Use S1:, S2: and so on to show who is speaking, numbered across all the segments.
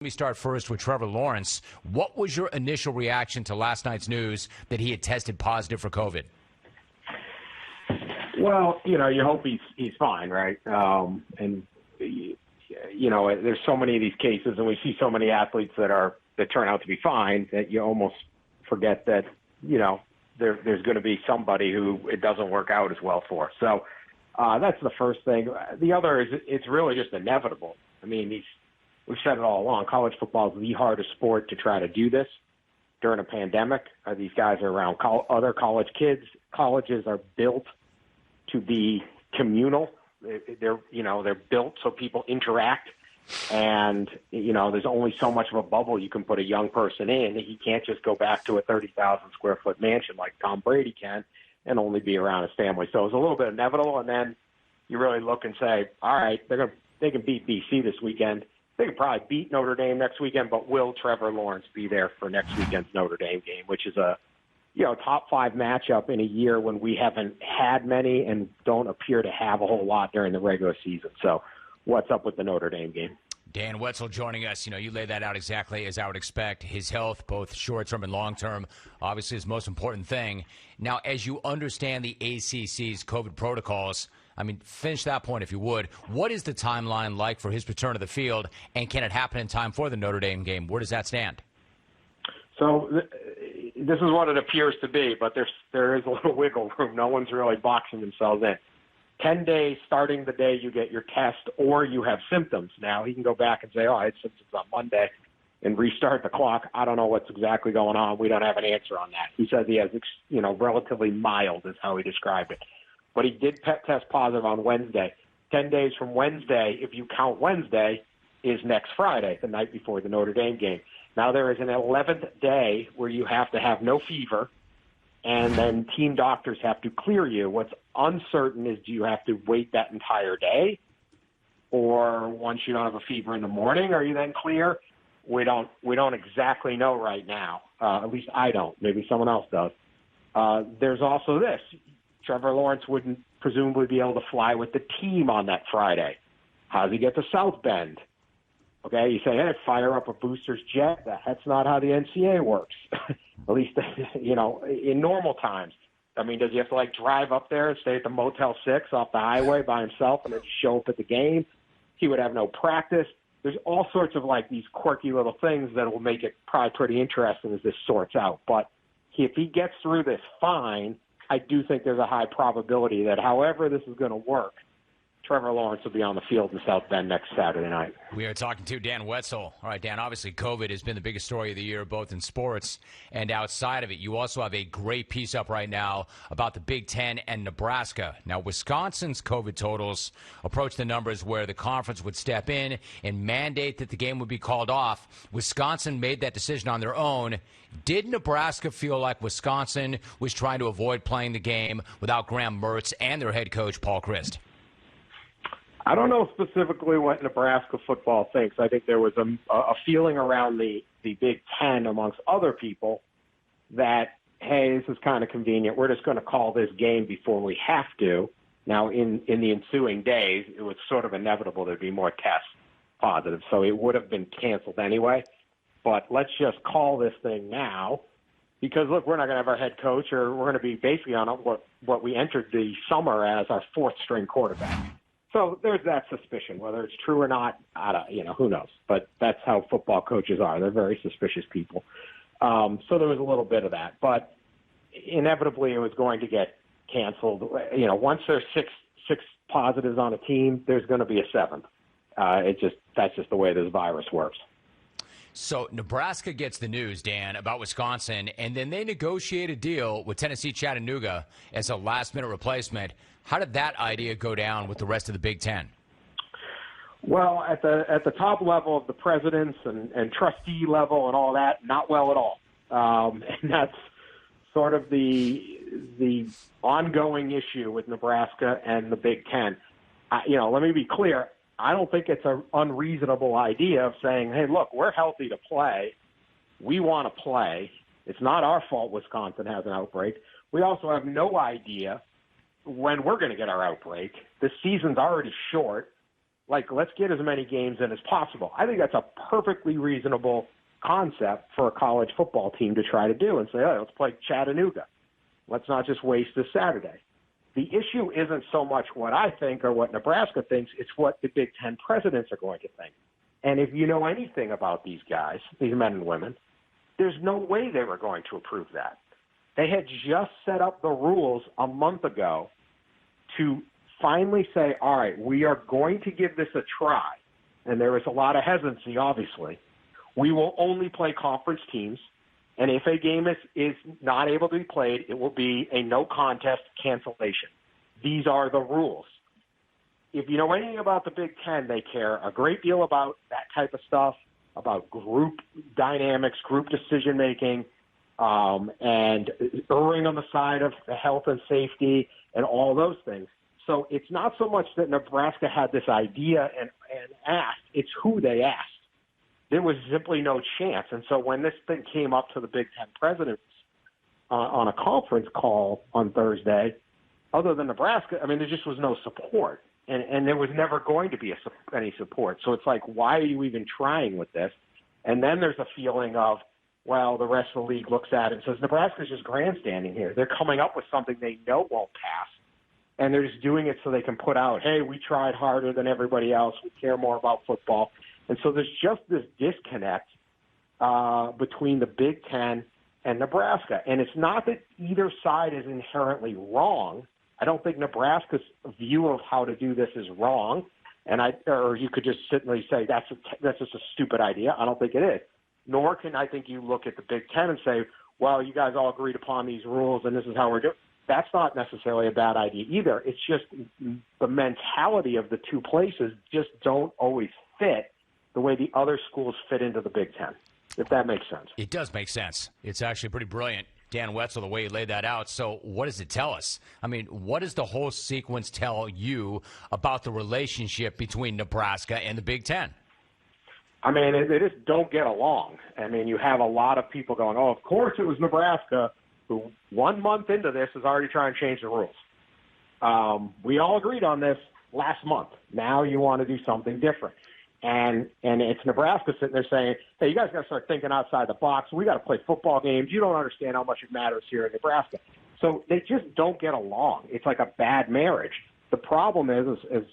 S1: Let me start first with Trevor Lawrence. What was your initial reaction to last night's news that he had tested positive for COVID?
S2: Well, you hope he's fine, right? And there's so many of these cases, and we see so many athletes that turn out to be fine that you almost forget that there's going to be somebody who it doesn't work out as well for. So that's the first thing. The other is it's really just inevitable. I mean, we've said it all along. College football is the hardest sport to try to do this during a pandemic. These guys are around other college kids. Colleges are built to be communal. They're built so people interact. And, there's only so much of a bubble you can put a young person in. He can't just go back to a 30,000 square foot mansion like Tom Brady can and only be around his family. So it's a little bit inevitable. And then you really look and say, all right, they can beat BC this weekend. They could probably beat Notre Dame next weekend, but will Trevor Lawrence be there for next weekend's Notre Dame game, which is a top 5 matchup in a year when we haven't had many and don't appear to have a whole lot during the regular season. So what's up with the Notre Dame game?
S1: Dan Wetzel joining us. You laid that out exactly as I would expect. His health, both short-term and long-term, obviously is the most important thing. Now, as you understand the ACC's COVID protocols, finish that point if you would. What is the timeline like for his return to the field, and can it happen in time for the Notre Dame game? Where does that stand?
S2: So this is what it appears to be, but there is a little wiggle room. No one's really boxing themselves in. 10 days starting the day you get your test or you have symptoms. Now, he can go back and say, I had symptoms on Monday and restart the clock. I don't know what's exactly going on. We don't have an answer on that. He says he has, relatively mild is how he described it. But he did test positive on Wednesday. 10 days from Wednesday, if you count Wednesday, is next Friday, the night before the Notre Dame game. Now, there is an 11th day where you have to have no fever, and then team doctors have to clear you. What's uncertain is, do you have to wait that entire day? Or once you don't have a fever in the morning, are you then clear? We don't exactly know right now. At least I don't. Maybe someone else does. There's also this. Trevor Lawrence wouldn't presumably be able to fly with the team on that Friday. How does he get to South Bend? Okay, you say, hey, fire up a booster's jet. That's not how the NCAA works, at least, in normal times. Does he have to, drive up there and stay at the Motel 6 off the highway by himself and then show up at the game? He would have no practice. There's all sorts of, these quirky little things that will make it probably pretty interesting as this sorts out. But if he gets through this fine, I do think there's a high probability that however this is going to work, Trevor Lawrence will be on the field in South Bend next Saturday night.
S1: We are talking to Dan Wetzel. All right, Dan, obviously COVID has been the biggest story of the year, both in sports and outside of it. You also have a great piece up right now about the Big Ten and Nebraska. Now, Wisconsin's COVID totals approach the numbers where the conference would step in and mandate that the game would be called off. Wisconsin made that decision on their own. Did Nebraska feel like Wisconsin was trying to avoid playing the game without Graham Mertz and their head coach, Paul Chryst?
S2: I don't know specifically what Nebraska football thinks. I think there was a feeling around the Big Ten amongst other people that, hey, this is kind of convenient. We're just going to call this game before we have to. Now, in the ensuing days, it was sort of inevitable there'd be more tests positive, so it would have been canceled anyway. But let's just call this thing now because, look, we're not going to have our head coach, or we're going to be basically on what we entered the summer as our fourth-string quarterback. So there's that suspicion. Whether it's true or not, who knows? But that's how football coaches are. They're very suspicious people. So there was a little bit of that. But inevitably it was going to get canceled. Once there's six positives on a team, there's going to be a seventh. That's just the way this virus works.
S1: So Nebraska gets the news, Dan, about Wisconsin, and then they negotiate a deal with Tennessee Chattanooga as a last-minute replacement. How did that idea go down with the rest of the Big Ten?
S2: Well, at the top level of the presidents and trustee level and all that, not well at all. And that's sort of the ongoing issue with Nebraska and the Big Ten. Let me be clear. I don't think it's an unreasonable idea of saying, hey, look, we're healthy to play. We want to play. It's not our fault Wisconsin has an outbreak. We also have no idea when we're going to get our outbreak. The season's already short. like, let's get as many games in as possible. I think that's a perfectly reasonable concept for a college football team to try to do and say, oh, let's play Chattanooga. Let's not just waste this Saturday. The issue isn't so much what I think or what Nebraska thinks, it's what the Big Ten presidents are going to think. And if you know anything about these guys, these men and women, there's no way they were going to approve that. They had just set up the rules a month ago to finally say, all right, we are going to give this a try. And there was a lot of hesitancy, obviously. We will only play conference teams. And if a game is not able to be played, it will be a no contest cancellation. These are the rules. If you know anything about the Big Ten, they care a great deal about that type of stuff, about group dynamics, group decision-making, and erring on the side of the health and safety and all those things. So it's not so much that Nebraska had this idea and asked, it's who they asked. There was simply no chance. And so when this thing came up to the Big Ten presidents on a conference call on Thursday, other than Nebraska, I mean, there just was no support. And there was never going to be any support. So it's like, why are you even trying with this? And then there's a feeling of, well, the rest of the league looks at it and says, Nebraska's just grandstanding here. They're coming up with something they know won't pass. And they're just doing it so they can put out, hey, we tried harder than everybody else. We care more about football. And so there's just this disconnect between the Big Ten and Nebraska. And it's not that either side is inherently wrong. I don't think Nebraska's view of how to do this is wrong. Or you could just simply say that's just a stupid idea. I don't think it is. Nor can I think you look at the Big Ten and say, well, you guys all agreed upon these rules and this is how we're doing. That's not necessarily a bad idea either. It's just the mentality of the two places just don't always fit the way the other schools fit into the Big Ten, if that makes sense.
S1: It does make sense. It's actually pretty brilliant, Dan Wetzel, the way he laid that out. So what does it tell us? I mean, what does the whole sequence tell you about the relationship between Nebraska and the Big Ten?
S2: I mean, they just don't get along. I mean, you have a lot of people going, oh, of course it was Nebraska, who 1 month into this is already trying to change the rules. We all agreed on this last month. Now you want to do something different. And it's Nebraska sitting there saying, hey, you guys got to start thinking outside the box. We got to play football games. You don't understand how much it matters here in Nebraska. So they just don't get along. It's like a bad marriage. The problem is as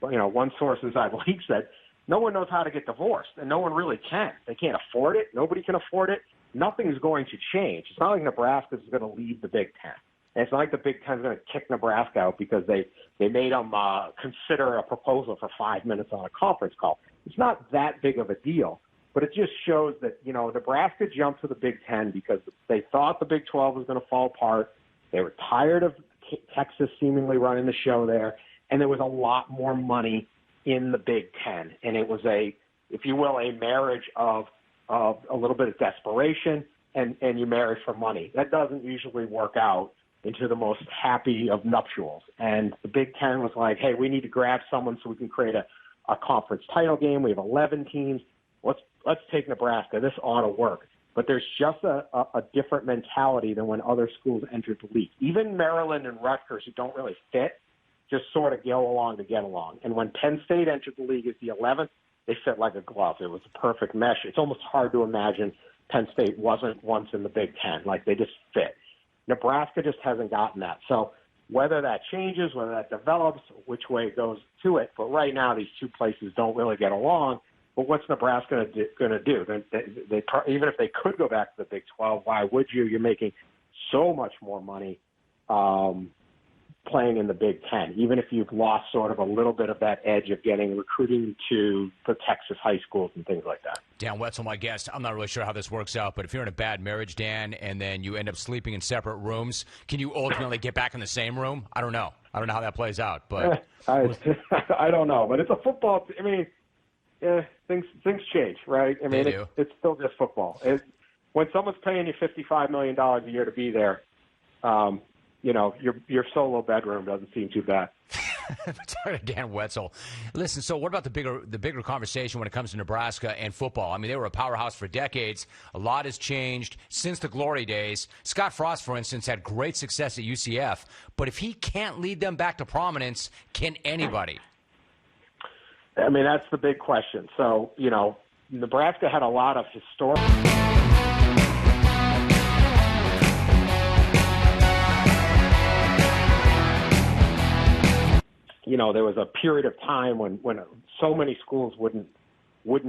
S2: one source inside the league said, no one knows how to get divorced, and no one really can. They can't afford it. Nobody can afford it. Nothing's going to change. It's not like Nebraska is going to leave the Big Ten. And it's not like the Big Ten is going to kick Nebraska out because they made them consider a proposal for 5 minutes on a conference call. It's not that big of a deal, but it just shows that, Nebraska jumped to the Big Ten because they thought the Big 12 was going to fall apart. They were tired of Texas seemingly running the show there, and there was a lot more money in the Big Ten. And it was if you will, a marriage of a little bit of desperation and you marry for money. That doesn't usually work out into the most happy of nuptials. And the Big Ten was like, hey, we need to grab someone so we can create a conference title game. We have 11 teams. Let's take Nebraska. This ought to work. But there's just a different mentality than when other schools entered the league. Even Maryland and Rutgers, who don't really fit, just sort of go along to get along. And when Penn State entered the league as the 11th, they fit like a glove. It was a perfect mesh. It's almost hard to imagine Penn State wasn't once in the Big Ten. Like, they just fit. Nebraska just hasn't gotten that. So whether that changes, whether that develops, which way it goes to it, but right now these two places don't really get along. But what's Nebraska going to do? They even if they could go back to the Big 12, why would you? You're making so much more money playing in the Big Ten, even if you've lost sort of a little bit of that edge of getting recruiting to the Texas high schools and things like that.
S1: Dan Wetzel, my guest. I'm not really sure how this works out, but if you're in a bad marriage, Dan, and then you end up sleeping in separate rooms, can you ultimately get back in the same room? I don't know. I don't know how that plays out, but
S2: I don't know. But it's a football. I mean, things change, right? I mean, it's still just football. When someone's paying you $55 million a year to be there, your solo bedroom doesn't seem too bad.
S1: Dan Wetzel. Listen, so what about the bigger conversation when it comes to Nebraska and football? I mean, they were a powerhouse for decades. A lot has changed since the glory days. Scott Frost, for instance, had great success at UCF. But if he can't lead them back to prominence, can anybody?
S2: I mean, that's the big question. So, Nebraska had a lot of historic. There was a period of time when so many schools wouldn't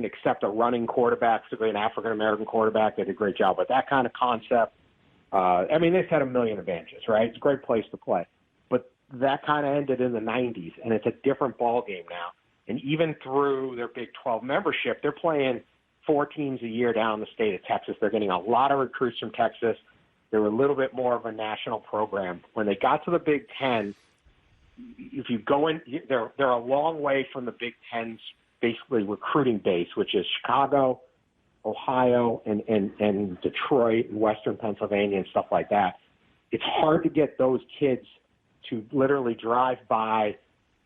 S2: accept a running quarterback, particularly an African-American quarterback. They did a great job with that kind of concept. They've had a million advantages, right? It's a great place to play. But that kind of ended in the 90s, and it's a different ball game now. And even through their Big 12 membership, they're playing 4 teams a year down in the state of Texas. They're getting a lot of recruits from Texas. They're a little bit more of a national program. When they got to the Big 10, if you go in, they're a long way from the Big Ten's basically recruiting base, which is Chicago, Ohio, and Detroit and Western Pennsylvania and stuff like that. It's hard to get those kids to literally drive by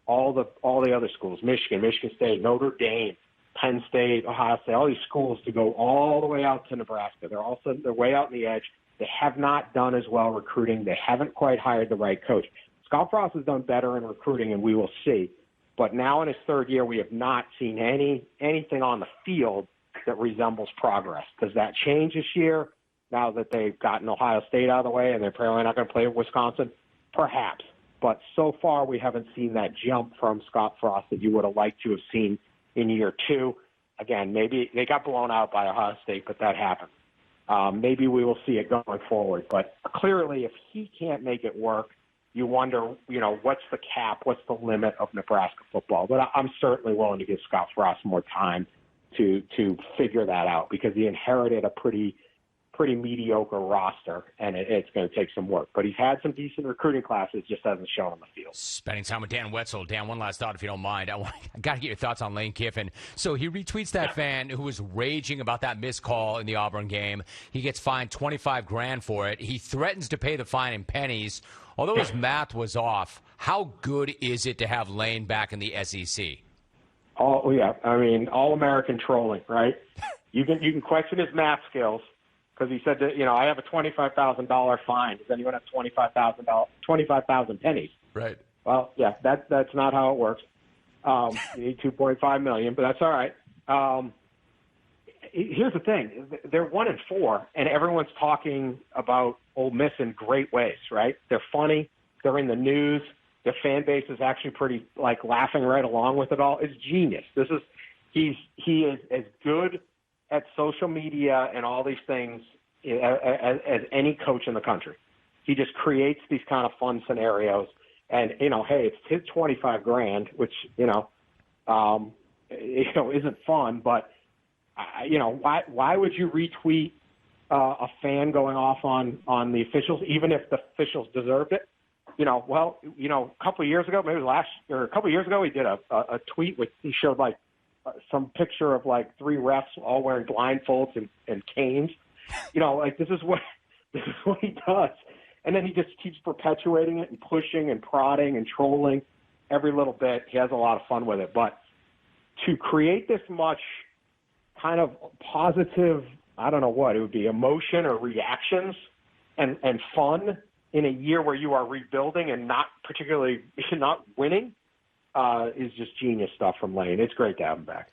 S2: all the other schools, Michigan State, Notre Dame, Penn State, Ohio State, all these schools to go all the way out to Nebraska. They're way out on the edge. They have not done as well recruiting. They haven't quite hired the right coach. Scott Frost has done better in recruiting, and we will see. But now in his third year, we have not seen anything on the field that resembles progress. Does that change this year now that they've gotten Ohio State out of the way and they're probably not going to play Wisconsin? Perhaps. But so far, we haven't seen that jump from Scott Frost that you would have liked to have seen in year 2. Again, maybe they got blown out by Ohio State, but that happened. Maybe we will see it going forward. But clearly, if he can't make it work, you wonder, what's the cap, what's the limit of Nebraska football? But I'm certainly willing to give Scott Frost more time to figure that out because he inherited a pretty mediocre roster, and it's going to take some work. But he's had some decent recruiting classes, just hasn't shown on the field.
S1: Spending time with Dan Wetzel. Dan, one last thought, if you don't mind. I got to get your thoughts on Lane Kiffin. So he retweets that fan who was raging about that missed call in the Auburn game. He gets fined $25,000 for it. He threatens to pay the fine in pennies. Although his math was off, how good is it to have Lane back in the SEC?
S2: Oh, yeah. All-American trolling, right? You can question his math skills. Because he said that, I have a $25,000 fine. Does anyone have 25,000 pennies?
S1: Right.
S2: Well, yeah, that's not how it works. You need $2.5 million, but that's all right. Here's the thing: they're 1-4, and everyone's talking about Ole Miss in great ways, right? They're funny. They're in the news. Their fan base is actually pretty laughing right along with it all. It's genius. He is as good at social media and all these things as any coach in the country. He just creates these kind of fun scenarios. And, hey, it's his $25,000, which, isn't fun. But, why would you retweet a fan going off on the officials, even if the officials deserved it? A couple of years ago, maybe a couple of years ago, he did a tweet he showed some picture of 3 refs all wearing blindfolds and canes. This is what he does. And then he just keeps perpetuating it and pushing and prodding and trolling every little bit. He has a lot of fun with it. But to create this much kind of positive, I don't know what it would be, emotion or reactions and fun in a year where you are rebuilding and not winning, is just genius stuff from Lane. It's great to have him back.